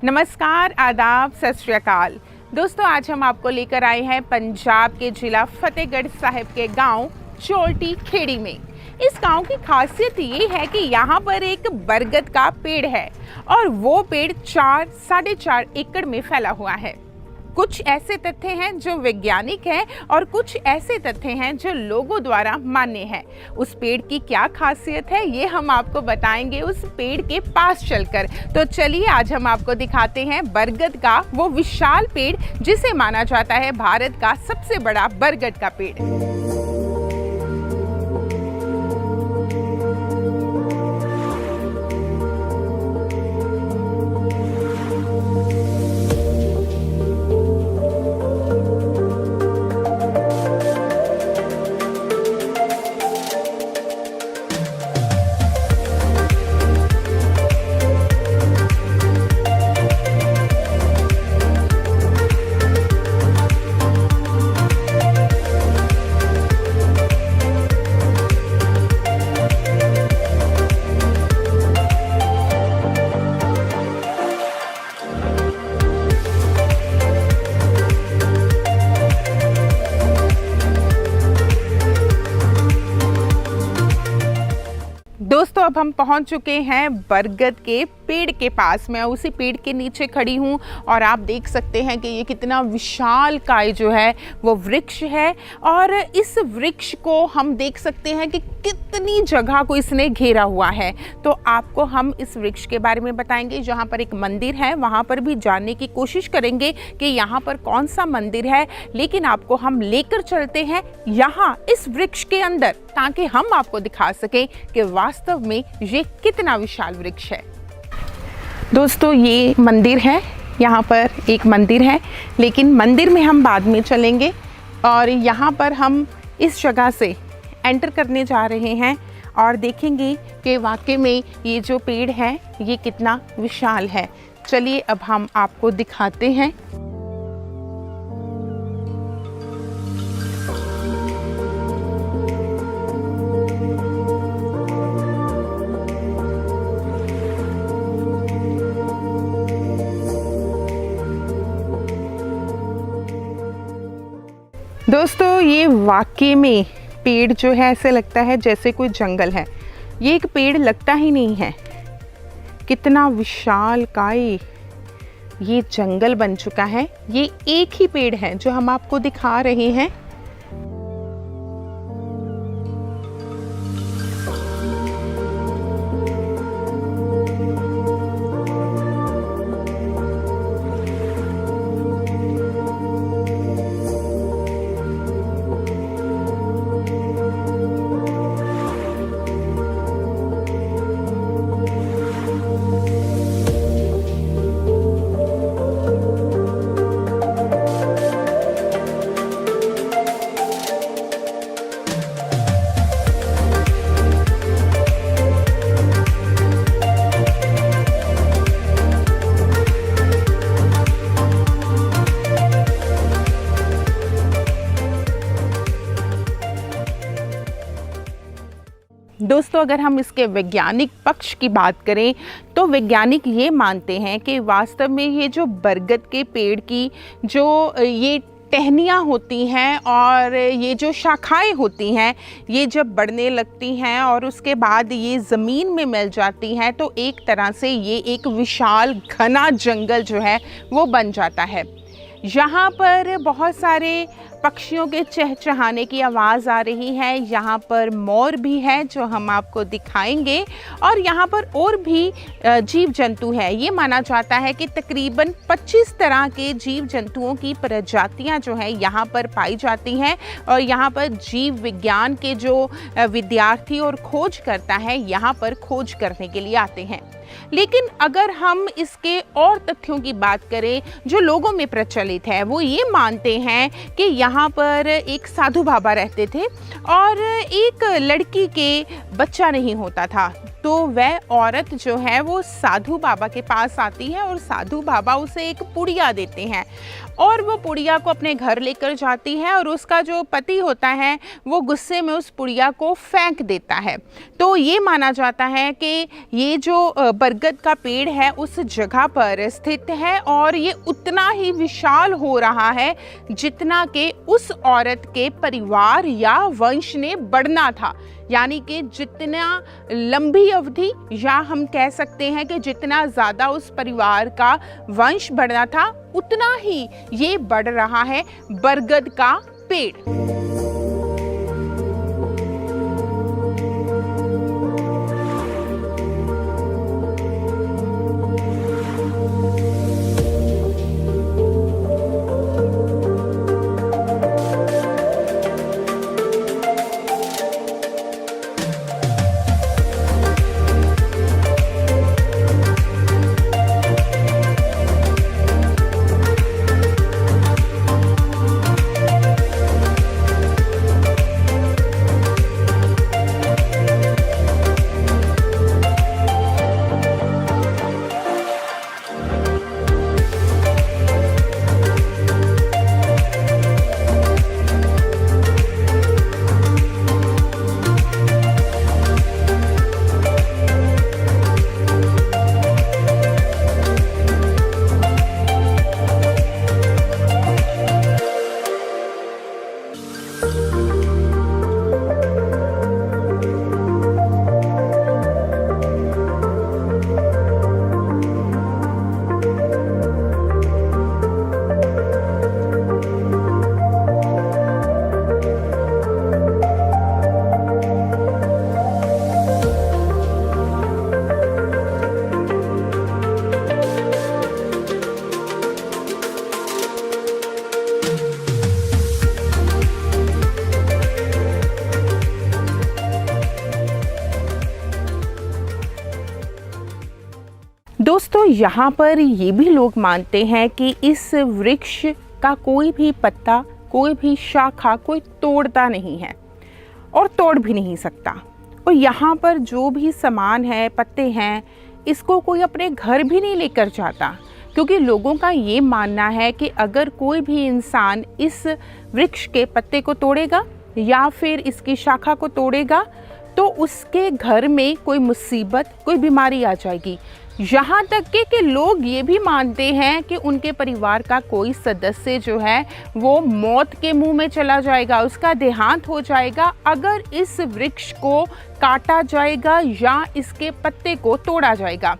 नमस्कार, आदाब, सत श्री अकाल। दोस्तों, आज हम आपको लेकर आए हैं पंजाब के जिला फतेहगढ़ साहिब के गांव चोल्टी खेड़ी में। इस गांव की खासियत ये है कि यहाँ पर एक बरगद का पेड़ है और वो पेड़ 4-4.5 एकड़ में फैला हुआ है। कुछ ऐसे तथ्य हैं जो वैज्ञानिक हैं और कुछ ऐसे तथ्य हैं जो लोगों द्वारा मान्य हैं। उस पेड़ की क्या खासियत है ये हम आपको बताएंगे उस पेड़ के पास चलकर। तो चलिए, आज हम आपको दिखाते हैं बरगद का वो विशाल पेड़ जिसे माना जाता है भारत का सबसे बड़ा बरगद का पेड़। दोस्तों, अब हम पहुंच चुके हैं बरगद के पेड़ के पास। मैं उसी पेड़ के नीचे खड़ी हूं और आप देख सकते हैं कि ये कितना विशालकाय जो है वो वृक्ष है और इस वृक्ष को हम देख सकते हैं कि कितनी जगह को इसने घेरा हुआ है। तो आपको हम इस वृक्ष के बारे में बताएंगे। जहां पर एक मंदिर है वहां पर भी जानने की कोशिश करेंगे कि यहाँ पर कौन सा मंदिर है, लेकिन आपको हम लेकर चलते हैं यहाँ इस वृक्ष के अंदर ताकि हम आपको दिखा सकें कि वास्तव में ये कितना विशाल वृक्ष है। दोस्तों, ये मंदिर है, यहाँ पर एक मंदिर है, लेकिन मंदिर में हम बाद में चलेंगे और यहाँ पर हम इस जगह से एंटर करने जा रहे हैं और देखेंगे कि वाकई में ये जो पेड़ है ये कितना विशाल है। चलिए, अब हम आपको दिखाते हैं। दोस्तों, ये वाकई में पेड़ जो है ऐसे लगता है जैसे कोई जंगल है। ये एक पेड़ लगता ही नहीं है, कितना विशालकाय ये जंगल बन चुका है। ये एक ही पेड़ है जो हम आपको दिखा रहे हैं। दोस्तों, अगर हम इसके वैज्ञानिक पक्ष की बात करें तो वैज्ञानिक ये मानते हैं कि वास्तव में ये जो बरगद के पेड़ की जो ये टहनियाँ होती हैं और ये जो शाखाएं होती हैं, ये जब बढ़ने लगती हैं और उसके बाद ये ज़मीन में मिल जाती हैं तो एक तरह से ये एक विशाल घना जंगल जो है वो बन जाता है। यहाँ पर बहुत सारे पक्षियों के चहचहाने की आवाज़ आ रही है। यहाँ पर मोर भी है जो हम आपको दिखाएंगे और यहाँ पर और भी जीव जंतु है। ये माना जाता है कि तकरीबन 25 तरह के जीव जंतुओं की प्रजातियाँ जो हैं यहाँ पर पाई जाती हैं और यहाँ पर जीव विज्ञान के जो विद्यार्थी और खोजकर्ता हैं यहाँ पर खोज करने के लिए आते हैं। लेकिन अगर हम इसके और तथ्यों की बात करें जो लोगों में प्रचलित है, वो ये मानते हैं कि यहाँ पर एक साधु बाबा रहते थे और एक लड़की के बच्चा नहीं होता था। तो वह औरत जो है वो साधु बाबा के पास आती है और साधु बाबा उसे एक पुड़िया देते हैं और वो पुड़िया को अपने घर लेकर जाती है और उसका जो पति होता है वो गुस्से में उस पुड़िया को फेंक देता है। तो ये माना जाता है कि ये जो बरगद का पेड़ है उस जगह पर स्थित है और ये उतना ही विशाल हो रहा है जितना कि उस औरत के परिवार या वंश ने बढ़ना था। यानी कि जितना लंबी अवधि या हम कह सकते हैं कि जितना ज़्यादा उस परिवार का वंश बढ़ना था उतना ही ये बढ़ रहा है बरगद का पेड़। दोस्तों यहाँ पर ये भी लोग मानते हैं कि इस वृक्ष का कोई भी पत्ता, कोई भी शाखा कोई तोड़ता नहीं है और तोड़ भी नहीं सकता। और यहाँ पर जो भी सामान है, पत्ते हैं, इसको कोई अपने घर भी नहीं लेकर जाता, क्योंकि लोगों का ये मानना है कि अगर कोई भी इंसान इस वृक्ष के पत्ते को तोड़ेगा या फिर इसकी शाखा को तोड़ेगा तो उसके घर में कोई मुसीबत, कोई बीमारी आ जाएगी। यहाँ तक कि लोग ये भी मानते हैं कि उनके परिवार का कोई सदस्य जो है वो मौत के मुंह में चला जाएगा, उसका देहांत हो जाएगा अगर इस वृक्ष को काटा जाएगा या इसके पत्ते को तोड़ा जाएगा।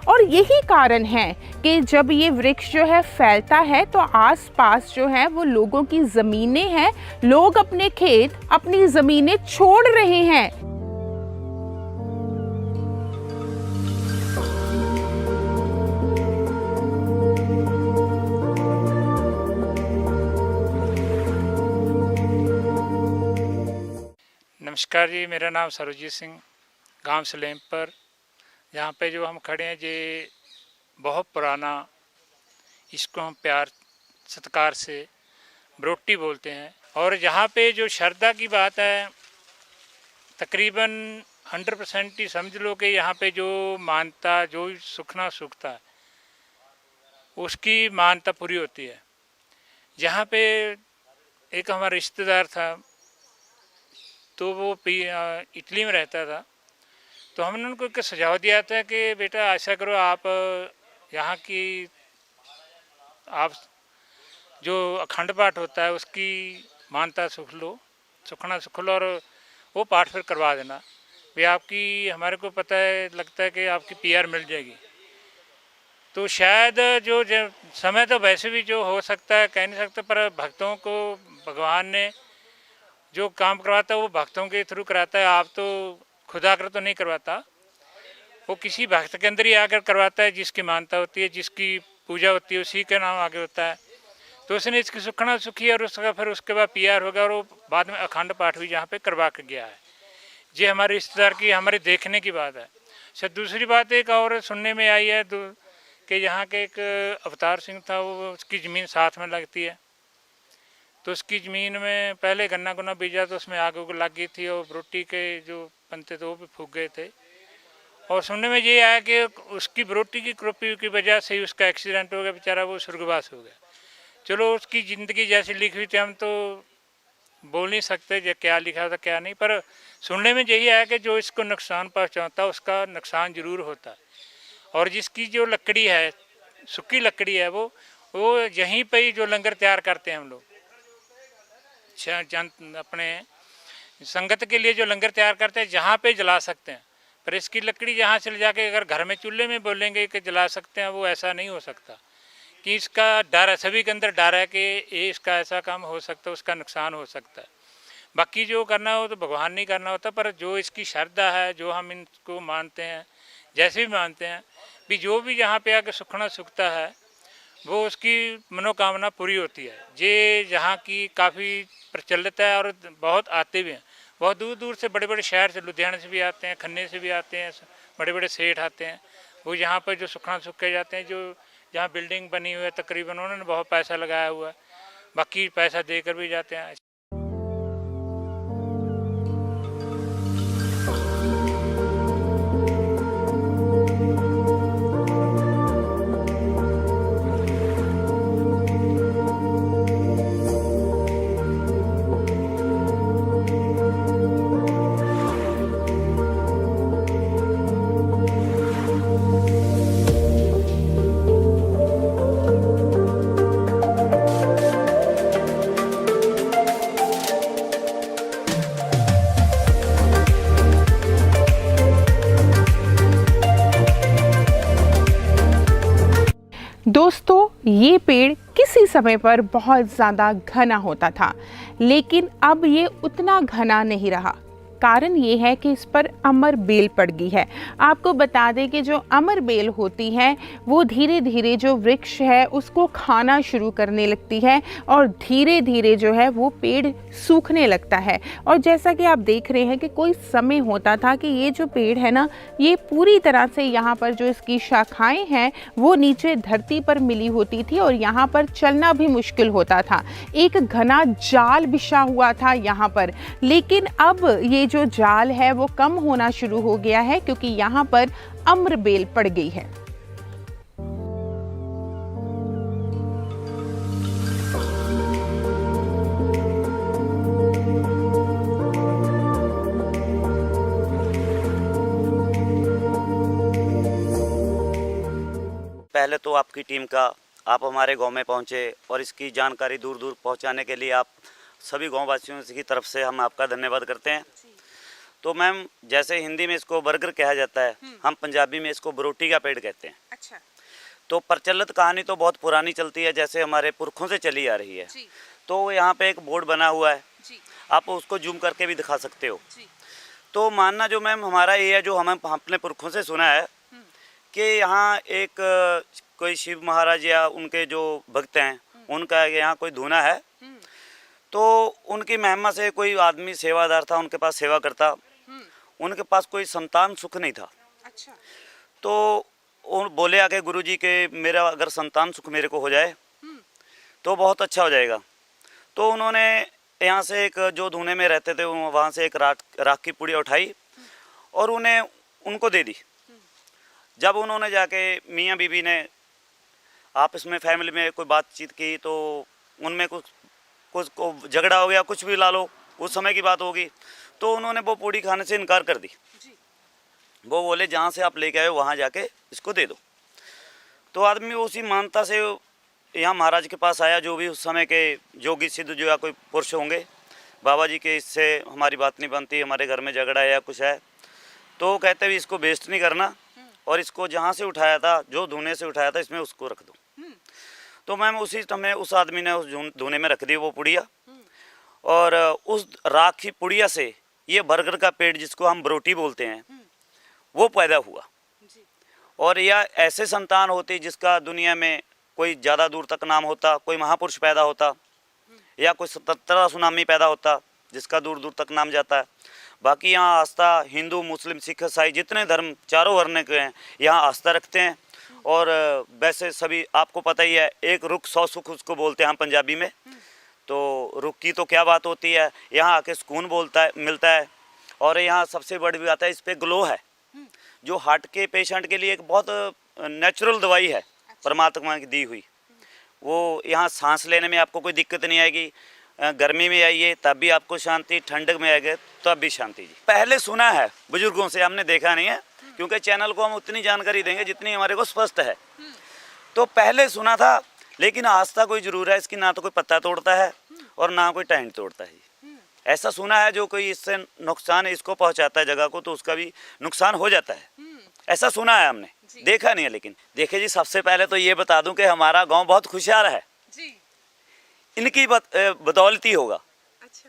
और यही कारण है कि जब ये वृक्ष जो है फैलता है तो आसपास जो है वो लोगों की ज़मीनें हैं, लोग अपने खेत, अपनी ज़मीनें छोड़ रहे हैं। नमस्कार जी, मेरा नाम सरबजीत सिंह, गांव सलेमपुर। यहाँ पे जो हम खड़े हैं ये बहुत पुराना, इसको हम प्यार सत्कार से बरोटी बोलते हैं। और यहाँ पे जो श्रद्धा की बात है, तकरीबन 100% ही समझ लो कि यहाँ पे जो मानता, जो सुखना सुखता है उसकी मानता पूरी होती है। यहाँ पे एक हमारा रिश्तेदार था तो वो इटली में रहता था, तो हमने उनको एक सुझाव दिया था कि बेटा ऐसा करो, आप यहाँ की आप जो अखंड पाठ होता है उसकी मानता सुखना सुख लो और वो पाठ फिर करवा देना। वे आपकी, हमारे को पता है, लगता है कि आपकी पीआर मिल जाएगी। तो शायद जो समय तो वैसे भी जो हो सकता है कह नहीं सकते, पर भक्तों को भगवान ने जो काम करवाता है वो भक्तों के थ्रू कराता है। आप तो खुदा कर तो नहीं करवाता, वो किसी भक्त के अंदर ही आकर करवाता है, जिसकी मानता होती है, जिसकी पूजा होती है, उसी का नाम आगे होता है। तो उसने इसकी सुखना सुखी और उसका फिर उसके बाद पीआर होगा और वो बाद में अखंड पाठ भी जहाँ पे करवा के गया है। ये हमारे रिश्तेदार की, हमारे देखने की बात है। सर दूसरी बात एक और सुनने में आई है कि यहाँ के एक अवतार सिंह था, वो उसकी ज़मीन साथ में लगती है, तो उसकी ज़मीन में पहले गन्ना गुन्ना बीजा तो उसमें आग उग लग गई थी और रोटी के जो बनते थे वो भी फूक गए थे। और सुनने में ये आया कि उसकी बरोटी की कृपा की वजह से ही उसका एक्सीडेंट हो गया, बेचारा वो स्वर्गवास हो गया। चलो उसकी ज़िंदगी जैसी लिखी हुई थी, हम तो बोल नहीं सकते जो क्या लिखा था क्या नहीं, पर सुनने में यही आया कि जो इसको नुकसान पहुंचाता है उसका नुकसान जरूर होता है। और जिसकी जो लकड़ी है, सूखी लकड़ी है, वो यहीं पे ही जो लंगर तैयार करते हैं हम लोग अपने संगत के लिए जो लंगर तैयार करते हैं जहाँ पे जला सकते हैं। पर इसकी लकड़ी जहाँ से ले जाके अगर घर में चूल्हे में बोलेंगे कि जला सकते हैं, वो ऐसा नहीं हो सकता। कि इसका डर है, सभी के अंदर डर है कि ये इसका ऐसा काम हो सकता है, उसका नुकसान हो सकता है। बाकी जो करना हो तो भगवान नहीं करना होता, पर जो इसकी श्रद्धा है, जो हम इनको मानते हैं, जैसे भी मानते हैं भी, जो भी यहाँ पे आके सुखना सुखता है वो उसकी मनोकामना पूरी होती है। ये यहाँ की काफ़ी प्रचलित है और बहुत आते भी हैं, बहुत दूर दूर से, बड़े बड़े शहर से, लुधियाना से भी आते हैं, खन्ने से भी आते हैं, बड़े बड़े सेठ आते हैं। वो यहाँ पर जो सुखना सुख के जाते हैं, जो जहाँ बिल्डिंग बनी हुई है तकरीबन उन्होंने बहुत पैसा लगाया हुआ है, बाकी पैसा देकर भी जाते हैं। दोस्तों, ये पेड़ किसी समय पर बहुत ज़्यादा घना होता था, लेकिन अब ये उतना घना नहीं रहा। कारण ये है कि इस पर अमर बेल पड़ गई है। आपको बता दें कि जो अमर बेल होती है वो धीरे धीरे जो वृक्ष है उसको खाना शुरू करने लगती है और धीरे धीरे जो है वो पेड़ सूखने लगता है। और जैसा कि आप देख रहे हैं कि कोई समय होता था कि ये जो पेड़ है ना, ये पूरी तरह से यहाँ पर जो इसकी शाखाएं हैं वो नीचे धरती पर मिली होती थी और यहाँ पर चलना भी मुश्किल होता था। एक घना जाल बिछा हुआ था यहाँ पर, लेकिन अब ये जो जाल है वो कम होना शुरू हो गया है क्योंकि यहाँ पर अम्र बेल पड़ गई है। पहले तो आपकी टीम का, आप हमारे गांव में पहुंचे और इसकी जानकारी दूर दूर पहुंचाने के लिए आप सभी गांव वासियों की तरफ से हम आपका धन्यवाद करते हैं। तो मैम, जैसे हिंदी में इसको बरगद कहा जाता है, हम पंजाबी में इसको बरोटी का पेड़ कहते हैं। अच्छा। तो प्रचलित कहानी तो बहुत पुरानी चलती है, जैसे हमारे पुरखों से चली आ रही है। तो यहाँ पे एक बोर्ड बना हुआ है, आप उसको जूम करके भी दिखा सकते हो। तो मानना जो मैम हमारा ये है, जो हम अपने पुरखों से सुना है कि यहाँ एक कोई शिव महाराज या उनके जो भक्त हैं उनका यहाँ कोई धूना है। तो उनकी महिमा से कोई आदमी सेवादार था, उनके पास सेवा करता, उनके पास कोई संतान सुख नहीं था। अच्छा। तो वो बोले आके गुरुजी के मेरा अगर संतान सुख मेरे को हो जाए तो बहुत अच्छा हो जाएगा। तो उन्होंने यहाँ से एक जो धूने में रहते थे वहाँ से एक राख की पुड़िया उठाई और उनको दे दी। जब उन्होंने जाके मियाँ बीबी ने आपस में फैमिली में कोई बातचीत की तो उनमें कुछ को झगड़ा हो गया, कुछ भी ला लो, उस समय की बात होगी। तो उन्होंने वो पूड़ी खाने से इनकार कर दी। वो बोले जहाँ से आप लेके आए वहाँ जाके इसको दे दो। तो आदमी उसी मानता से यहाँ महाराज के पास आया, जो भी उस समय के जोगी सिद्ध जो या कोई पुरुष होंगे, बाबा जी के इससे हमारी बात नहीं बनती, हमारे घर में झगड़ा है या कुछ है। तो कहते भी इसको वेस्ट नहीं करना और इसको जहाँ से उठाया था, जो धुने से उठाया था, इसमें उसको रख दो। तो मैम उसी समय उस आदमी ने उस धुने में रख दी वो पुड़िया, और उस राख की पुड़िया से ये बरगद का पेड़ जिसको हम बरोटी बोलते हैं वो पैदा हुआ। और यह ऐसे संतान होती जिसका दुनिया में कोई ज़्यादा दूर तक नाम होता, कोई महापुरुष पैदा होता या कोई स्वतंत्रता सुनामी पैदा होता जिसका दूर दूर तक नाम जाता है। बाकी यहाँ आस्था हिंदू मुस्लिम सिख ईसाई जितने धर्म चारों वर्ण के हैं यहाँ आस्था रखते हैं। और वैसे सभी आपको पता ही है, एक रुख 100 सुख उसको बोलते हैं हम पंजाबी में। तो रुख की तो क्या बात होती है, यहाँ आके सुकून मिलता है। और यहाँ सबसे बड़ी बात है, इस पर ग्लो है। जो हार्ट के पेशेंट के लिए एक बहुत नेचुरल दवाई है, परमात्मा की दी हुई। वो यहाँ सांस लेने में आपको कोई दिक्कत नहीं आएगी। गर्मी में आइए तब भी आपको शांति, ठंडक में आएगा तब भी शांति जी। पहले सुना है बुजुर्गों से, हमने देखा नहीं है, क्योंकि चैनल को हम उतनी जानकारी देंगे जितनी हमारे को स्पष्ट है। तो पहले सुना था, लेकिन आस्था कोई जरूर है इसकी, ना तो कोई पत्ता तोड़ता है और ना कोई टहनी तोड़ता है। ऐसा सुना है जो कोई इससे नुकसान इसको पहुंचाता है जगह को, तो उसका भी नुकसान हो जाता है, ऐसा सुना है हमने, देखा नहीं है। लेकिन देखिए जी, सबसे पहले तो ये बता दूं कि हमारा गांव बहुत खुशहाल है जी। इनकी बदौलत ही होगा। अच्छा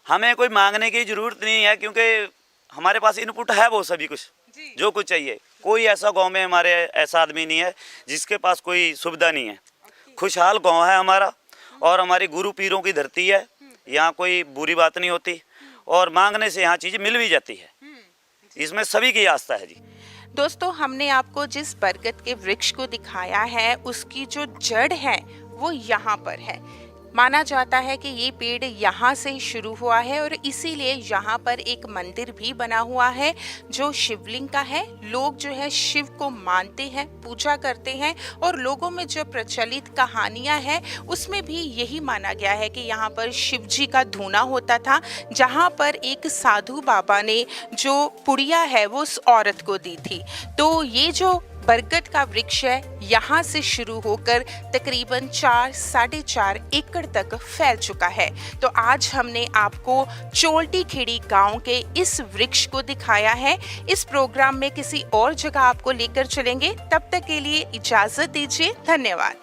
हमें कोई मांगने की जरूरत नहीं है, क्योंकि हमारे पास इनपुट है वो सभी कुछ जी। जो कुछ चाहिए। कोई ऐसा गांव में हमारे ऐसा आदमी नहीं है जिसके पास कोई सुविधा नहीं है। खुशहाल गांव है हमारा, और हमारी गुरु पीरों की धरती है। यहाँ कोई बुरी बात नहीं होती, और मांगने से यहाँ चीज़ मिल भी जाती है। इसमें सभी की आस्था है जी। दोस्तों, हमने आपको जिस बरगद के वृक्ष को दिखाया है उसकी जो जड़ है वो यहाँ पर है। माना जाता है कि ये पेड़ यहाँ से ही शुरू हुआ है और इसीलिए यहाँ पर एक मंदिर भी बना हुआ है जो शिवलिंग का है। लोग जो है शिव को मानते हैं, पूजा करते हैं, और लोगों में जो प्रचलित कहानियाँ हैं उसमें भी यही माना गया है कि यहाँ पर शिव जी का धूना होता था, जहाँ पर एक साधु बाबा ने जो पुड़िया है वो उस औरत को दी थी। तो ये जो बरगद का वृक्ष है यहाँ से शुरू होकर तकरीबन 4-4.5 एकड़ तक फैल चुका है। तो आज हमने आपको चोल्टी खेड़ी गांव के इस वृक्ष को दिखाया है। इस प्रोग्राम में किसी और जगह आपको लेकर चलेंगे, तब तक के लिए इजाजत दीजिए। धन्यवाद।